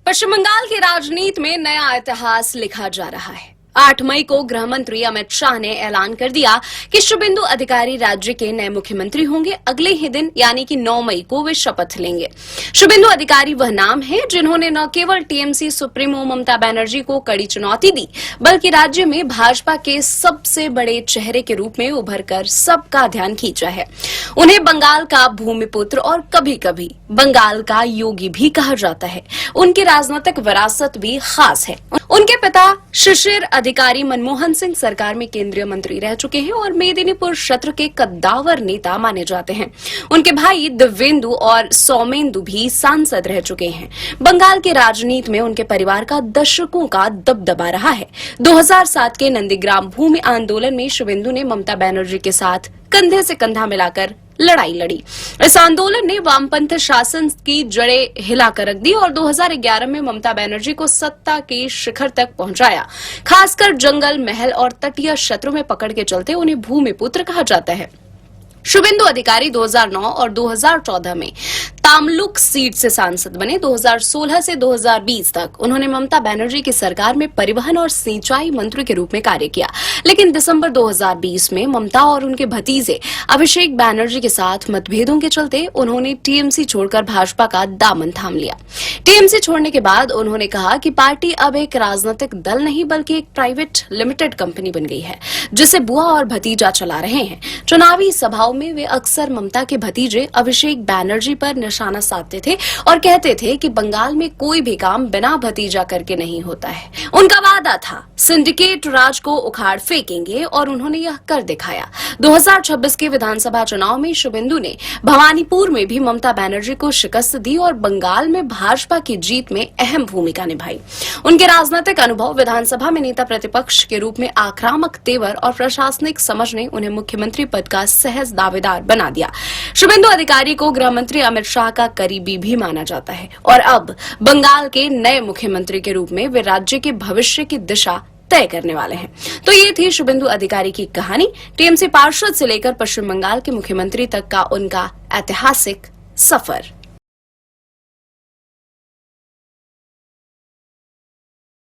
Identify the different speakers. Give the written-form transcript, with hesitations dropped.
Speaker 1: पश्चिम बंगाल की राजनीति में नया इतिहास लिखा जा रहा है। 8 मई को गृह मंत्री अमित शाह ने ऐलान कर दिया कि शुभेंदु अधिकारी राज्य के नए मुख्यमंत्री होंगे। अगले ही दिन यानी कि 9 मई को वे शपथ लेंगे। शुभेंदु अधिकारी वह नाम है जिन्होंने न केवल टीएमसी सुप्रीमो ममता बनर्जी को कड़ी चुनौती दी, बल्कि राज्य में भाजपा के सबसे बड़े चेहरे के रूप में उभरकर सबका ध्यान खींचा है। उन्हें बंगाल का भूमिपुत्र और कभी कभी बंगाल का योगी भी कहा जाता है। उनकी राजनीतिक विरासत भी खास है। उनके पिता शिशिर अधिकारी मनमोहन सिंह सरकार में केंद्रीय मंत्री रह चुके हैं और मेदिनीपुर क्षेत्र के कद्दावर नेता माने जाते हैं। उनके भाई दिव्येंदु और सौमेंदु भी सांसद रह चुके हैं। बंगाल की राजनीति में उनके परिवार का दशकों का दबदबा रहा है। 2007 के नंदीग्राम भूमि आंदोलन में शुभेंदु ने ममता बनर्जी के साथ कंधे से कंधा मिलाकर लड़ाई लड़ी। इस आंदोलन ने वामपंथ शासन की जड़ें हिलाकर रख दी और 2011 में ममता बनर्जी को सत्ता के शिखर तक पहुंचाया। खासकर जंगल, महल और तटीय क्षेत्रों में पकड़ के चलते उन्हें भूमिपुत्र कहा जाता है। शुभेंदु अधिकारी 2009 और 2014 में तामलुक सीट से सांसद बने। 2016 से 2020 तक उन्होंने ममता बनर्जी की सरकार में परिवहन और सिंचाई मंत्री के रूप में कार्य किया। लेकिन दिसंबर 2020 में ममता और उनके भतीजे अभिषेक बनर्जी के साथ मतभेदों के चलते उन्होंने टीएमसी छोड़कर भाजपा का दामन थाम लिया। टीएमसी छोड़ने के बाद उन्होंने कहा कि पार्टी अब एक राजनीतिक दल नहीं बल्कि एक प्राइवेट लिमिटेड कंपनी बन गई है, जिसे बुआ और भतीजा चला रहे हैं। चुनावी सभाओं में वे अक्सर ममता के भतीजे अभिषेक बनर्जी पर निशाना साधते थे और कहते थे कि बंगाल में कोई भी काम बिना भतीजा करके नहीं होता है। उनका वादा था सिंडिकेट राज को उखाड़ फेंकेंगे और उन्होंने यह कर दिखाया। 2026 के विधानसभा चुनाव में शुभेंदु ने भवानीपुर में भी ममता बनर्जी को शिकस्त दी और बंगाल में भाजपा की जीत में अहम भूमिका निभाई। उनके राजनीतिक अनुभव, विधानसभा में नेता प्रतिपक्ष के रूप में आक्रामक तेवर और प्रशासनिक समझ ने उन्हें मुख्यमंत्री पद का सहज दावेदार बना दिया। शुभेंदु अधिकारी को गृह मंत्री अमित शाह का करीबी भी माना जाता है और अब बंगाल के नए मुख्यमंत्री के रूप में वे राज्य के भविष्य की दिशा तय करने वाले हैं। तो ये थी शुभेंदु अधिकारी की कहानी। टीएमसी पार्षद से लेकर पश्चिम बंगाल के मुख्यमंत्री तक का उनका ऐतिहासिक सफर।